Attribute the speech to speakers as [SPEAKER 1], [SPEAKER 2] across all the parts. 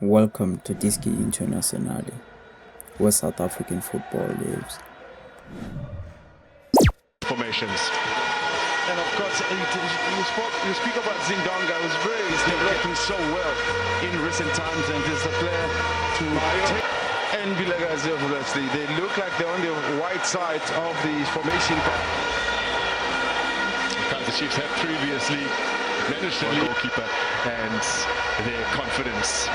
[SPEAKER 1] Welcome to Diski Internacionale, where South African football lives.
[SPEAKER 2] Formations. And of course, you speak about Zindanga, who's he's developing so well in recent times, and is a player to take. And Vilakazi, obviously, they look like they're on the right side of the formation. KAIZER Chiefs have previously managed the goalkeeper and their confidence.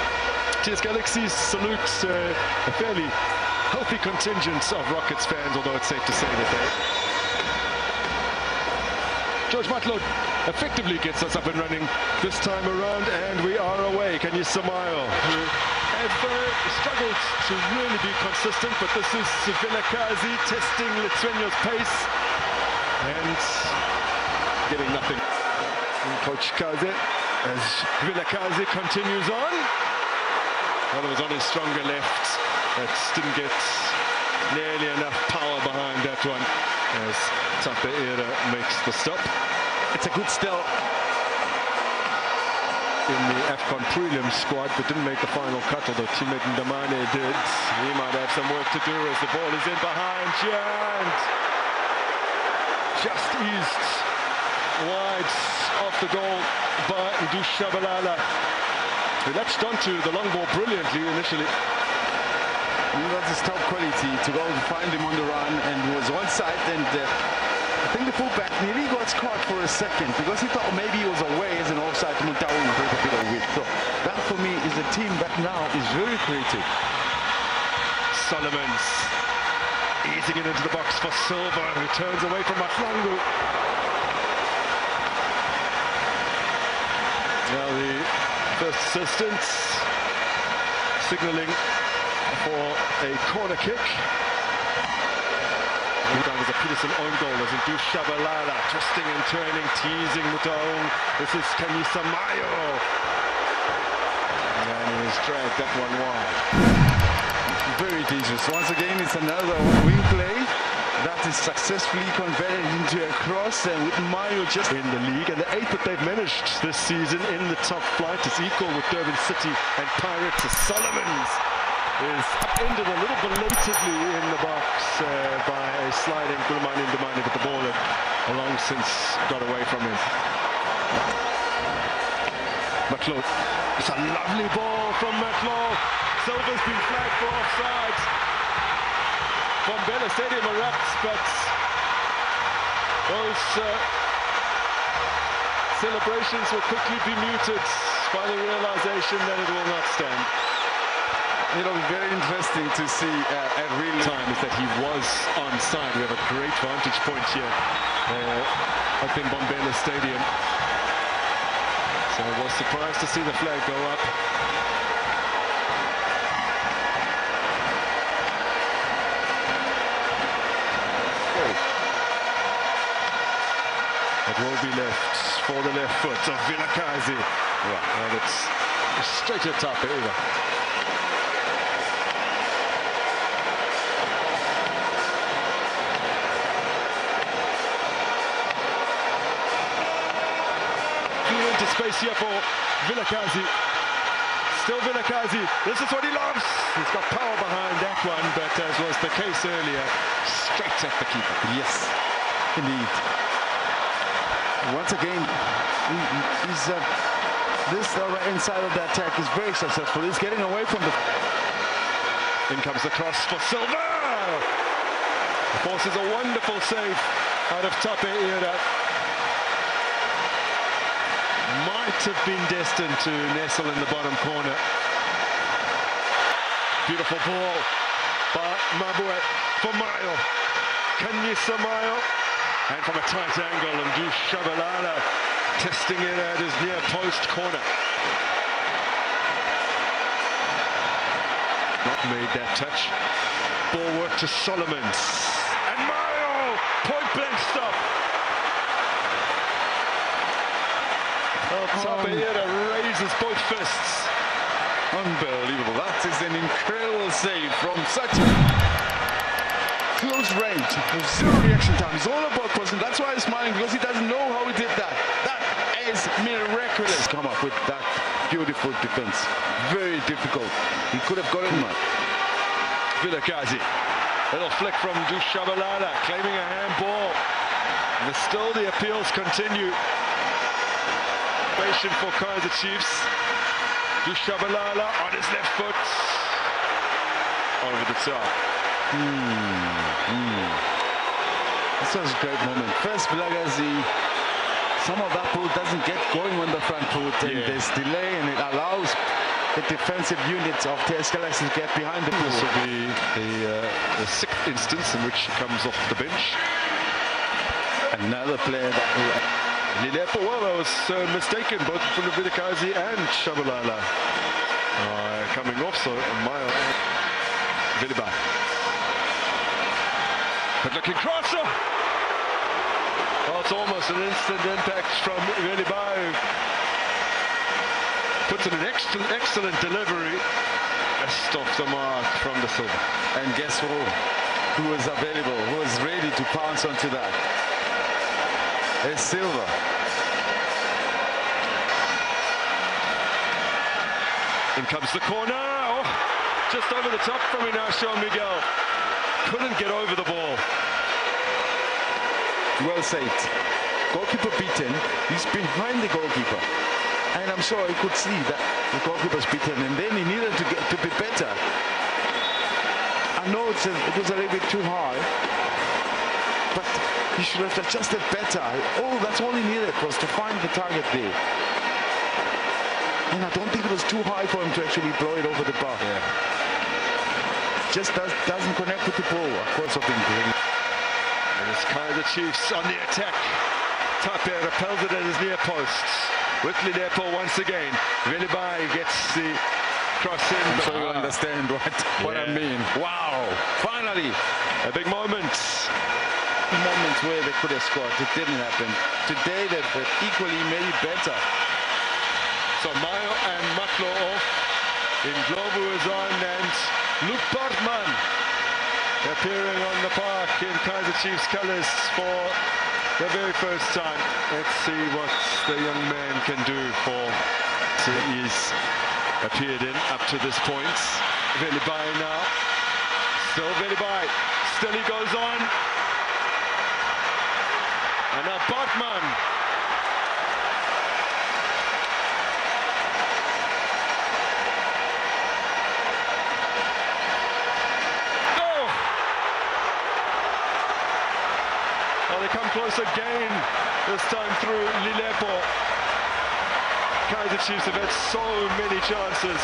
[SPEAKER 2] TS Galaxies salutes a fairly healthy contingent of Rockets fans, although it's safe to say that they... George Matlow effectively gets us up and running this time around, and we are away. Can you smile? Have struggled to really be consistent, but this is Vilakazi testing Litsuenyo's pace and getting nothing. And Coach KAIZER, as Vilakazi continues on. Well, it was on his stronger left. That didn't get nearly enough power behind that one as Tapeira makes the stop. It's a good start in the AFCON prelim squad, but didn't make the final cut, although teammate Ndamane did. He might have some work to do as the ball is in behind and just eased wide off the goal by Ndushabalala. He latched onto the long ball brilliantly initially. That's his top quality, to go and find him on the run, and was onside, and I think the fullback nearly got caught for a second because he thought maybe he was away as an offside. Mutau will break a bit of width. So that for me is a team that now is very creative. Solomons easing it into the box for Silva, who turns away from Mahlangu. Now the first assistant signalling for a corner kick. That was a Peterson own goal as Ndushabalala twisting and turning, teasing Mutaung. This is Kanyisamayo. And he has dragged that one wide. Very dangerous. Once again, it's another wing play that is successfully converted into a cross, and with Mayo just in the league, and the 8th that they've managed this season in the top flight is equal with Durban City and Pirates. Solomons is upended a little belatedly in the box by a sliding Gulmani Ndamane, but the ball had long since got away from him. Matlow, it's a lovely ball from Matlow. Silva's been flagged for offside. Bombela Stadium erupts, but those celebrations will quickly be muted by the realization that it will not stand. It'll be very interesting to see at real time is that he was onside. We have a great vantage point here up in Bombela Stadium. So I was surprised to see the flag go up. It will be left for the left foot of Vilakazi. And it's straight at Tapeira. Into space here for Vilakazi. Still Vilakazi. This is what he loves. He's got power behind that one, but as was the case earlier, straight at the keeper. Yes, indeed. Once again, this right side of the attack is very successful. He's getting away from the... In comes the cross for Silva. Forces a wonderful save out of Tapeira. Might have been destined to nestle in the bottom corner. Beautiful ball by Mabue for Mayo. Kanyisamayo. And from a tight angle, Ndushabalala testing it at his near post corner. Not made that touch. Ball work to Solomons. And Mayo! Point blank stop. Tapeira raises both fists. Unbelievable. That is an incredible save from such close range. Zero reaction time. It's all about person. That's why he's smiling, because he doesn't know how he did that. That is miraculous. Come up with that
[SPEAKER 3] beautiful defense. Very difficult. He could have gotten one.
[SPEAKER 2] Vilakazi. Little flick from Dushabalala, claiming a handball. And still the appeals continue. Patient for Kaizer Chiefs. Dushabalala on his left foot. Over the top.
[SPEAKER 3] This was a great moment. First, Vilakazi, some of that ball doesn't get going on the front foot, and there's delay, and it allows the defensive units of TS Galaxy to get behind the ball.
[SPEAKER 2] This will be the sixth instance in which he comes off the bench.
[SPEAKER 3] Another player that
[SPEAKER 2] Lilepo, well, that was mistaken, both from the Vilakazi and Shabalala coming off, so a mile. Vilibai. But looking crosser! Well, it's almost an instant impact from Vilibai. Puts in an excellent delivery. Best off the mark from the Silver.
[SPEAKER 3] And guess who was available, who was ready to pounce onto that? It's Silva.
[SPEAKER 2] In comes the corner. Oh, just over the top from Inacio Miguel. Couldn't get over the ball.
[SPEAKER 3] Well saved. Goalkeeper beaten. He's behind the goalkeeper. And I'm sure he could see that the goalkeeper's beaten, and then he needed to be better. I know it was a little bit too high, but he should have adjusted better. That's all he needed, was to find the target there. And I don't think it was too high for him to actually blow it over the bar.
[SPEAKER 2] Yeah.
[SPEAKER 3] Just doesn't connect with the ball. Of course, I've been doing.
[SPEAKER 2] And it's Kaizer Chiefs on the attack. Tape repels it at his near post. With Lilepo once again. Vilibai gets the cross in.
[SPEAKER 3] I'm sure you understand what I mean. Wow. Finally.
[SPEAKER 2] A big moment.
[SPEAKER 3] Moments where they could have scored. It didn't happen. Today, they're equally, maybe better.
[SPEAKER 2] So Mayo and Matlo off. In Globo is on, and Luke Bartman appearing on the park in Kaizer Chiefs colours for the very first time. Let's see what the young man can do for he's appeared in up to this point. Vilibai now. Still Vilibai. Still he goes on. And now Bartman. They come close again, this time through Lilepo. Kaizer Chiefs have had so many chances.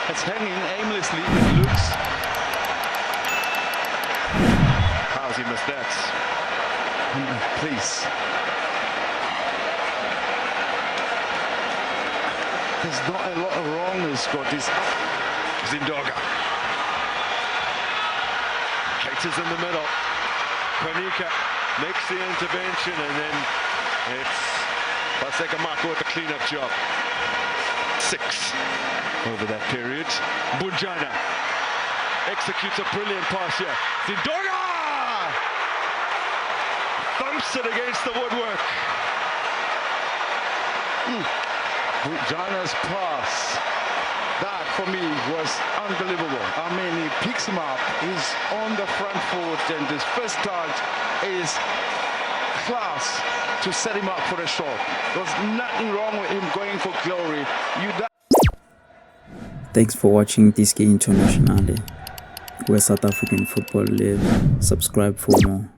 [SPEAKER 3] It's hanging aimlessly, it looks.
[SPEAKER 2] How's he missed that?
[SPEAKER 3] Please. There's not a lot of wrong with Scotty's.
[SPEAKER 2] Zindoga. Caters in the middle. Konika makes the intervention, and then it's Basekamako with the clean-up job. 6 over that period. Bunjana executes a brilliant pass here. Zindoga thumps it against the woodwork.
[SPEAKER 3] Bunjana's pass. That, for me, was unbelievable. I mean, he picks him up, he's on the front foot, and his first touch is class to set him up for a shot. There was nothing wrong with him going for glory.
[SPEAKER 1] Thanks for watching Diski Internationale, where South African football lives. Subscribe for more.